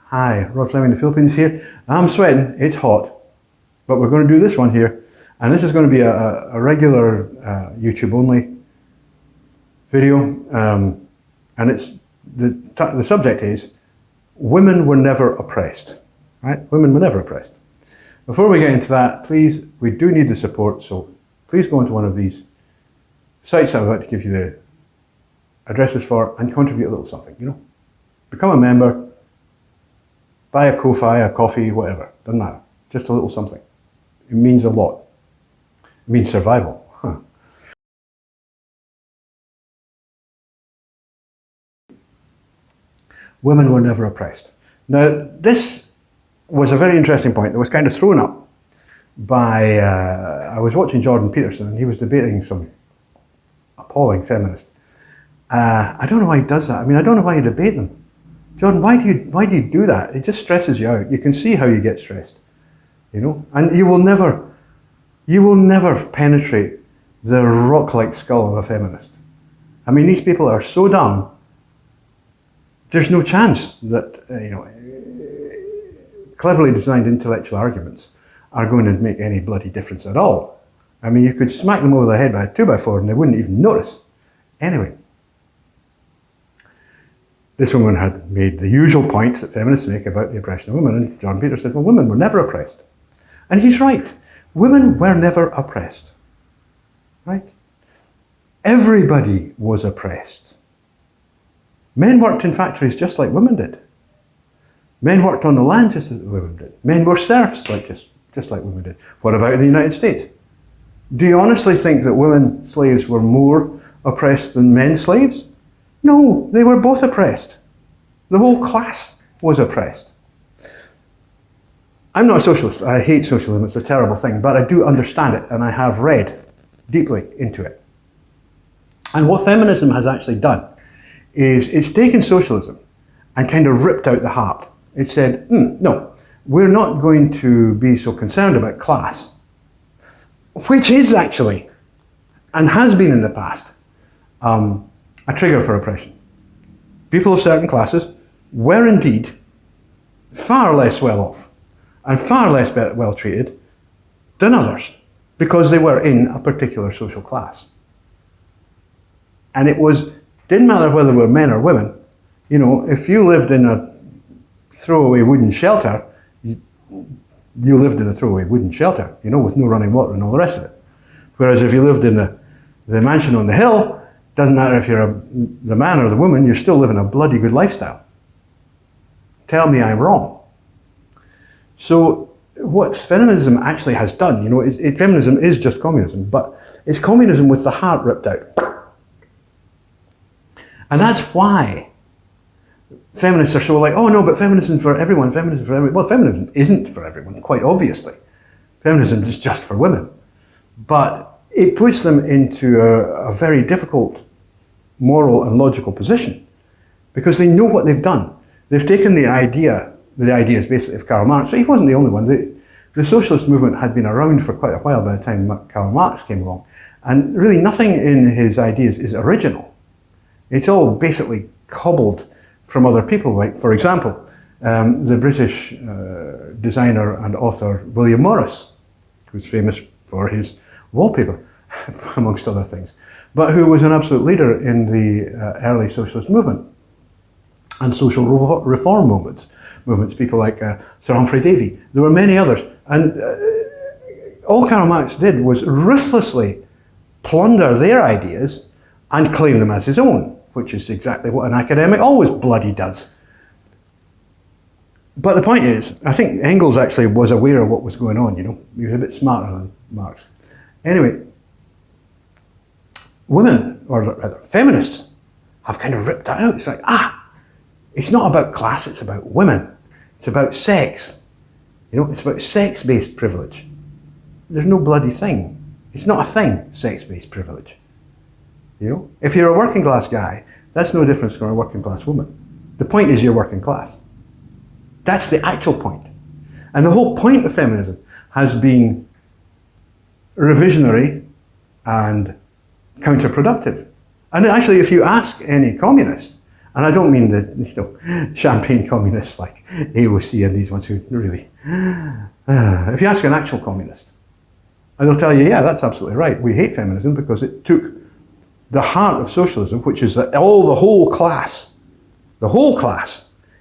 Hi, Rod Fleming, the Philippines here. I'm sweating, it's hot, but we're going to do this one here. And this is going to be a regular YouTube only video. And it's the subject is, women were never oppressed, right? Women were never oppressed. Before we get into that, please, we do need the support, so please go into one of these sites I'm about to give you the addresses for and contribute a little something, you know. Become a member, buy a Ko-Fi, a coffee, whatever, doesn't matter. Just a little something. It means a lot. It means survival. Women were never oppressed. Now, this was a very interesting point that was kind of thrown up by, I was watching Jordan Peterson and he was debating some appalling feminist. I don't know why he does that. I mean, I don't know why you debate them. Jordan, why do you do that? It just stresses you out. You can see how you get stressed, you know? And you will never penetrate the rock-like skull of a feminist. I mean, these people are so dumb, there's no chance that, you know, cleverly designed intellectual arguments are going to make any bloody difference at all. I mean, you could smack them over the head by a 2x4 and they wouldn't even notice. Anyway, this woman had made the usual points that feminists make about the oppression of women, and John Peters said, well, women were never oppressed. And he's right. Women were never oppressed, right? Everybody was oppressed. Men worked in factories just like women did. Men worked on the land just as women did. Men were serfs just like women did. What about in the United States? Do you honestly think that women slaves were more oppressed than men slaves? No, they were both oppressed. The whole class was oppressed. I'm not a socialist. I hate socialism. It's a terrible thing, but I do understand it and I have read deeply into it. And what feminism has actually done is it's taken socialism and kind of ripped out the heart. It said, no, we're not going to be so concerned about class, which is actually, and has been in the past, a trigger for oppression. People of certain classes were indeed far less well off and far less well treated than others because they were in a particular social class. And didn't matter whether they were men or women. You know, if you lived in a throwaway wooden shelter, you lived in a throwaway wooden shelter, you know, with no running water and all the rest of it. Whereas if you lived in the mansion on the hill, doesn't matter if you're the man or the woman, you're still living a bloody good lifestyle. Tell me I'm wrong. So what feminism actually has done, you know, feminism is just communism, but it's communism with the heart ripped out. And that's why feminists are so like, oh no, but feminism for everyone, feminism for everyone. Well, feminism isn't for everyone, quite obviously. Feminism is just for women. But it puts them into a very difficult moral and logical position because they know what they've done. They've taken the ideas basically of Karl Marx. So he wasn't the only one. The socialist movement had been around for quite a while by the time Karl Marx came along. And really nothing in his ideas is original. It's all basically cobbled from other people. Like, for example, the British designer and author William Morris, who's famous for his wallpaper, amongst other things, but who was an absolute leader in the early socialist movement and social reform movements. People like Sir Humphrey Davy. There were many others. And all Karl Marx did was ruthlessly plunder their ideas and claim them as his own, which is exactly what an academic always bloody does. But the point is, I think Engels actually was aware of what was going on, you know. He was a bit smarter than Marx. Anyway, women, or rather feminists, have kind of ripped that out. It's like, it's not about class, it's about women. It's about sex. You know, it's about sex-based privilege. There's no bloody thing. It's not a thing, sex-based privilege. You know, if you're a working class guy, that's no different from a working class woman. The point is you're working class. That's the actual point. And the whole point of feminism has been revisionary and counterproductive. And actually, if you ask any communist, And I don't mean the champagne communists like AOC and these ones who really... if you ask an actual communist, and they'll tell you, yeah, that's absolutely right. We hate feminism because it took the heart of socialism, which is that the whole class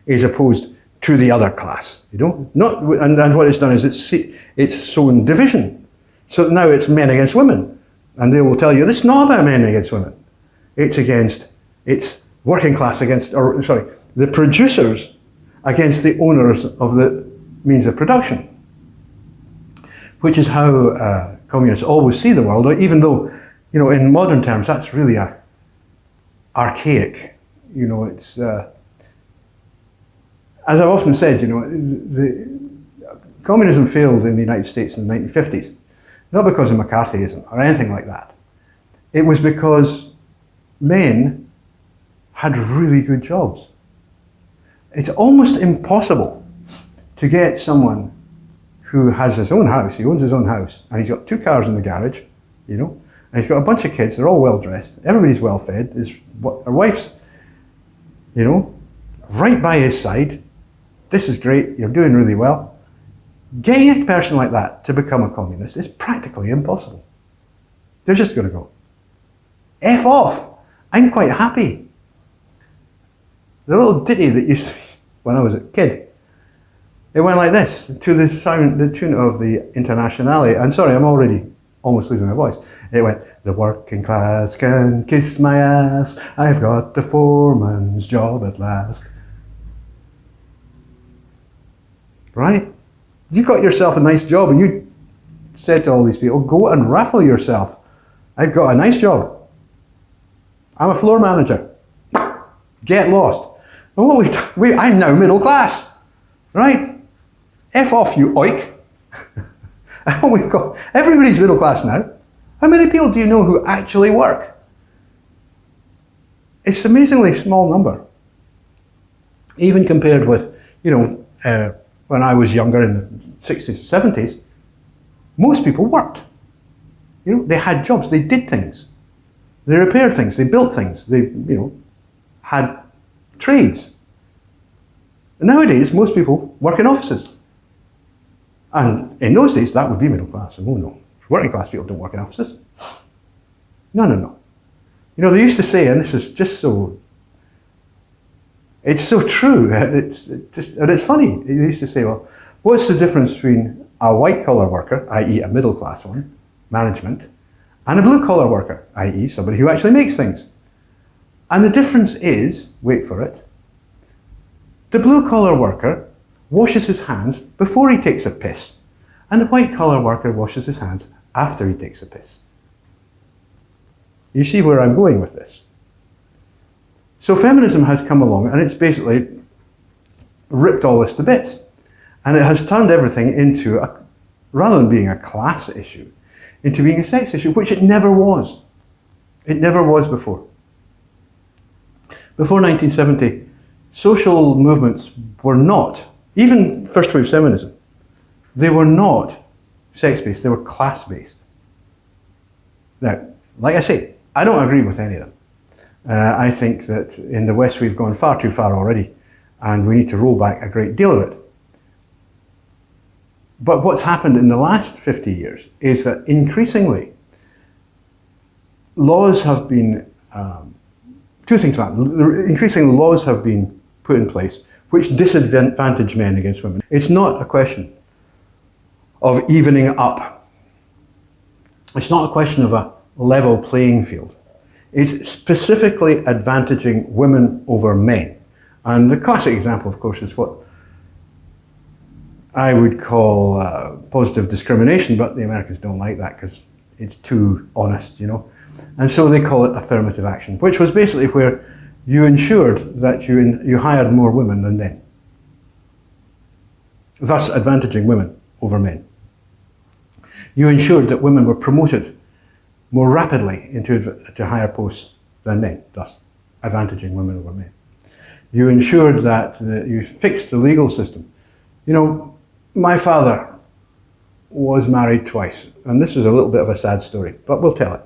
is opposed to the other class. And what it's done is it's sown division. So now it's men against women. And they will tell you, it's not about men against women. It's working class against, the producers against the owners of the means of production. Which is how communists always see the world, even though, in modern terms, that's really archaic. It's, as I've often said, communism failed in the United States in the 1950s, not because of McCarthyism or anything like that. It was because men had really good jobs. It's almost impossible to get someone who has his own house, he owns his own house, and he's got 2 cars in the garage, and he's got a bunch of kids, they're all well dressed, everybody's well fed, his wife's, right by his side, this is great, you're doing really well. Getting a person like that to become a communist is practically impossible. They're just going to go, F off, I'm quite happy. The little ditty that used to be when I was a kid, it went like this, to the tune of the Internationale. And sorry, I'm already almost losing my voice. It went, the working class can kiss my ass, I've got the foreman's job at last. Right? You got yourself a nice job and you said to all these people, go and raffle yourself. I've got a nice job. I'm a floor manager. Get lost. And I'm now middle class. Right? F off, you oik. Everybody's middle class now. How many people do you know who actually work? It's an amazingly small number. Even compared with, when I was younger in the 60s, 70s, most people worked. They had jobs, they did things. They repaired things, they built things, they, had trades. Nowadays, most people work in offices. And in those days, that would be middle class. Oh no, working class people don't work in offices. No. They used to say, and this is just so, it's so true, and it's funny. They used to say, well, what's the difference between a white collar worker, i.e. a middle class one, management, and a blue collar worker, i.e. somebody who actually makes things? And the difference is, wait for it, the blue collar worker washes his hands before he takes a piss, and the white collar worker washes his hands after he takes a piss. You see where I'm going with this? So feminism has come along and it's basically ripped all this to bits. And it has turned everything into, rather than being a class issue, into being a sex issue, which it never was. It never was before. Before 1970, social movements were not, even first wave feminism, they were not sex-based, they were class-based. Now, like I say, I don't agree with any of them. I think that in the West we've gone far too far already, and we need to roll back a great deal of it. But what's happened in the last 50 years is that increasingly laws have been, two things have happened. Increasingly laws have been put in place which disadvantage men against women. It's not a question of evening up. It's not a question of a level playing field. It's specifically advantaging women over men. And the classic example, of course, is what I would call positive discrimination, but the Americans don't like that because it's too honest, And so they call it affirmative action, which was basically where you ensured that you hired more women than men, thus advantaging women over men. You ensured that women were promoted more rapidly into higher posts than men, thus advantaging women over men. You ensured that you fixed the legal system. My father was married twice, and this is a little bit of a sad story, but we'll tell it.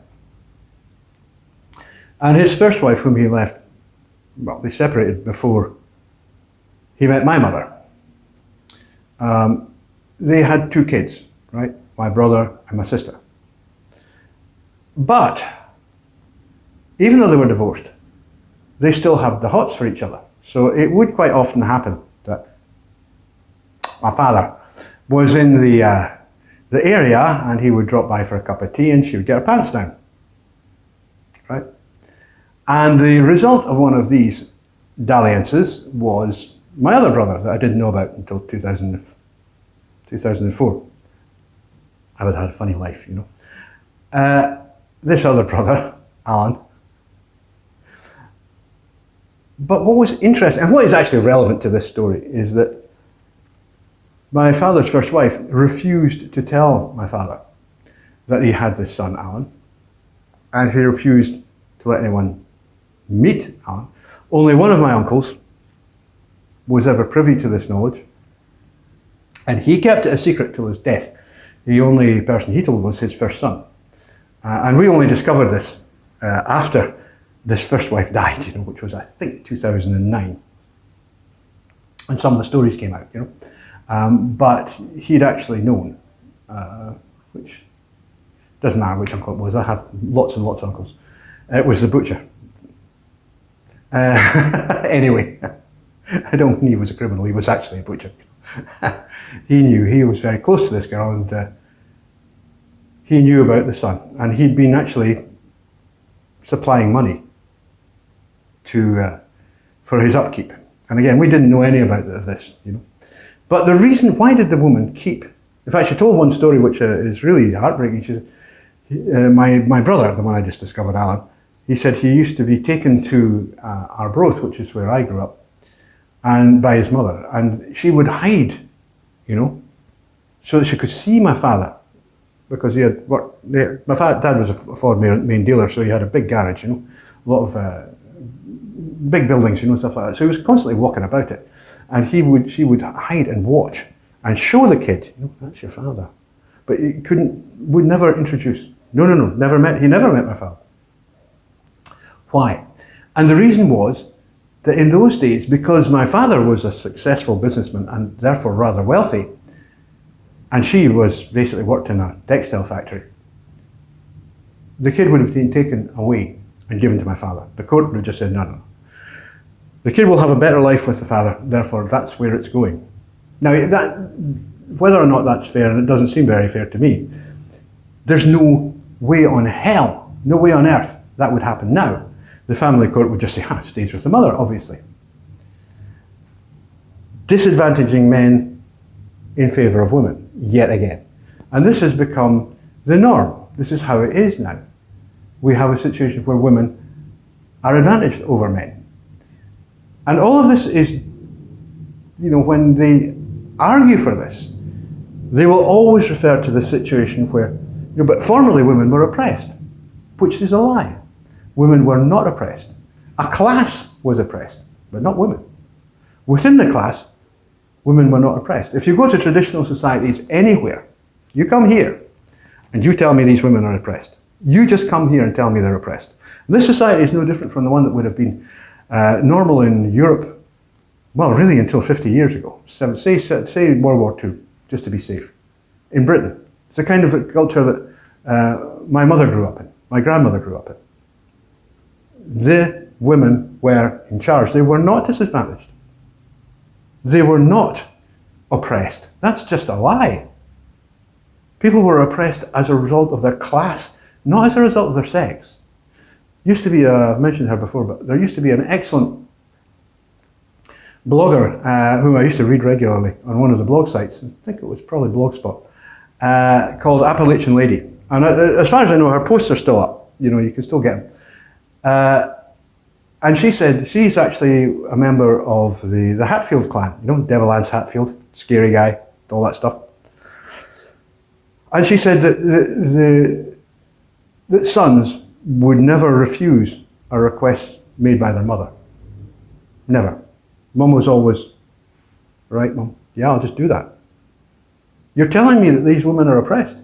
And his first wife, whom he left well, they separated before he met my mother. They had 2 kids, right? My brother and my sister. But even though they were divorced, they still had the hots for each other. So it would quite often happen that my father was in the area and he would drop by for a cup of tea and she would get her pants down, right? And the result of one of these dalliances was my other brother that I didn't know about until 2004. I would have had a funny life, you know. This other brother, Alan. But what was interesting, and what is actually relevant to this story, is that my father's first wife refused to tell my father that he had this son, Alan. And he refused to let anyone meet Alan. Only one of my uncles was ever privy to this knowledge. And he kept it a secret till his death. The only person he told was his first son. And we only discovered this after this first wife died, you know, which was, I think, 2009. And some of the stories came out, you know. But he'd actually known, which doesn't matter which uncle it was. I have lots and lots of uncles. It was the butcher. Anyway, I don't think he was a criminal. He was actually a butcher. He knew. He was very close to this girl, and he knew about the son. And he'd been actually supplying money for his upkeep. And again, we didn't know any about this, you know. But the reason, why did the woman keep? In fact, she told one story which is really heartbreaking. She said, my brother, the one I just discovered, Alan, he said he used to be taken to Arbroath, which is where I grew up, and by his mother, and she would hide, you know, so that she could see my father, because he had worked there. My dad was a Ford main dealer, so he had a big garage, you know, a lot of big buildings, you know, stuff like that. So he was constantly walking about it, and she would hide and watch and show the kid, you know, that's your father, but he would never introduce. No, never met. He never met my father. Why? And the reason was that in those days, because my father was a successful businessman and therefore rather wealthy, and she was basically worked in a textile factory, the kid would have been taken away and given to my father. The court would have just said, no. The kid will have a better life with the father, therefore that's where it's going. Now, whether or not that's fair, and it doesn't seem very fair to me, there's no way on hell, no way on earth that would happen now. The family court would just say, it stays with the mother, obviously. Disadvantaging men in favour of women, yet again. And this has become the norm. This is how it is now. We have a situation where women are advantaged over men. And all of this is, you know, when they argue for this, they will always refer to the situation where, you know, but formerly women were oppressed, which is a lie. Women were not oppressed. A class was oppressed, but not women. Within the class, women were not oppressed. If you go to traditional societies anywhere, you come here and you tell me these women are oppressed. You just come here and tell me they're oppressed. And this society is no different from the one that would have been normal in Europe, well, really until 50 years ago. So, say World War II, just to be safe. In Britain, it's a kind of a culture that my mother grew up in, my grandmother grew up in. The women were in charge. They were not disadvantaged. They were not oppressed. That's just a lie. People were oppressed as a result of their class, not as a result of their sex. Used to be, I've mentioned her before, but there used to be an excellent blogger whom I used to read regularly on one of the blog sites. I think it was probably Blogspot, called Appalachian Lady. And as far as I know, her posts are still up. You know, you can still get them. And she said she's actually a member of the Hatfield Clan. You know, Devil Anse Hatfield, scary guy, all that stuff. And she said that sons would never refuse a request made by their mother. Never. Mum was always, right, Mum? Yeah, I'll just do that. You're telling me that these women are oppressed.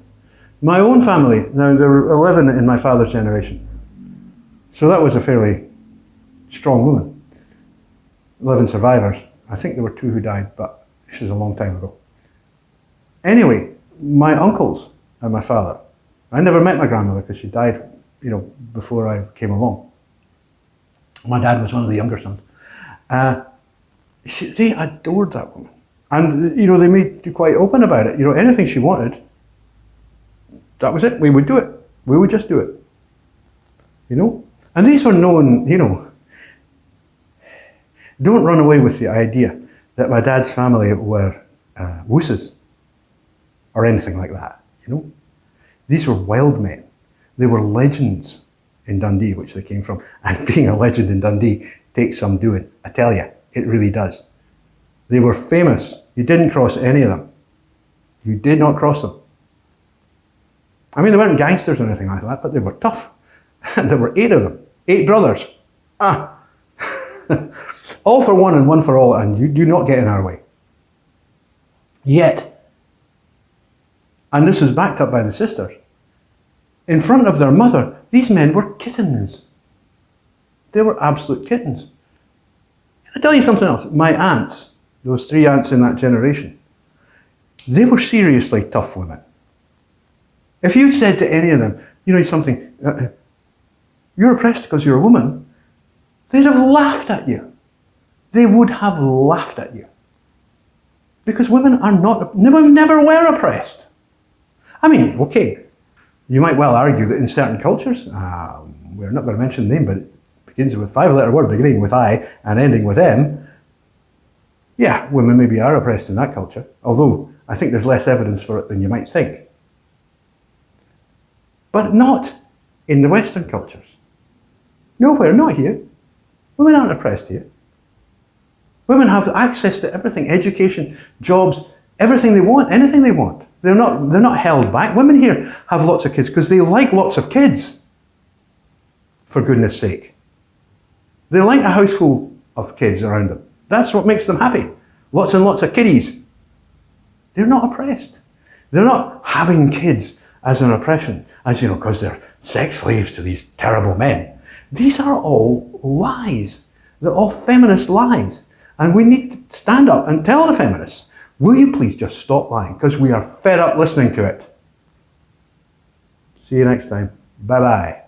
My own family, now there were 11 in my father's generation. So that was a fairly strong woman. living survivors. I think there were 2 who died, but this is a long time ago. Anyway, my uncles and my father, I never met my grandmother because she died, before I came along. My dad was one of the younger sons. They adored that woman. And, they made you quite open about it. Anything she wanted, that was it. We would do it. We would just do it. And these were known, don't run away with the idea that my dad's family were wooses or anything like that, These were wild men. They were legends in Dundee, which they came from. And being a legend in Dundee takes some doing. I tell you, it really does. They were famous. You didn't cross any of them. You did not cross them. I mean, they weren't gangsters or anything like that, but they were tough. And there were 8 of them. 8 brothers. All for one and one for all, and you do not get in our way. Yet, and this is backed up by the sisters, in front of their mother, these men were kittens. They were absolute kittens. I'll tell you something else. My aunts, those 3 aunts in that generation, they were seriously tough women. If you'd said to any of them, something, you're oppressed because you're a woman, they'd have laughed at you. They would have laughed at you. Because women never were oppressed. I mean, okay, you might well argue that in certain cultures, we're not going to mention the name, but it begins with a 5-letter word beginning with I and ending with M. Yeah, women maybe are oppressed in that culture, although I think there's less evidence for it than you might think. But not in the Western cultures. Nowhere, not here. Women aren't oppressed here. Women have access to everything, education, jobs, everything they want, anything they want. They're not held back. Women here have lots of kids because they like lots of kids, for goodness sake. They like a house full of kids around them. That's what makes them happy. Lots and lots of kiddies. They're not oppressed. They're not having kids as an oppression, as because they're sex slaves to these terrible men. These are all lies. They're all feminist lies. And we need to stand up and tell the feminists, will you please just stop lying? Because we are fed up listening to it. See you next time. Bye-bye.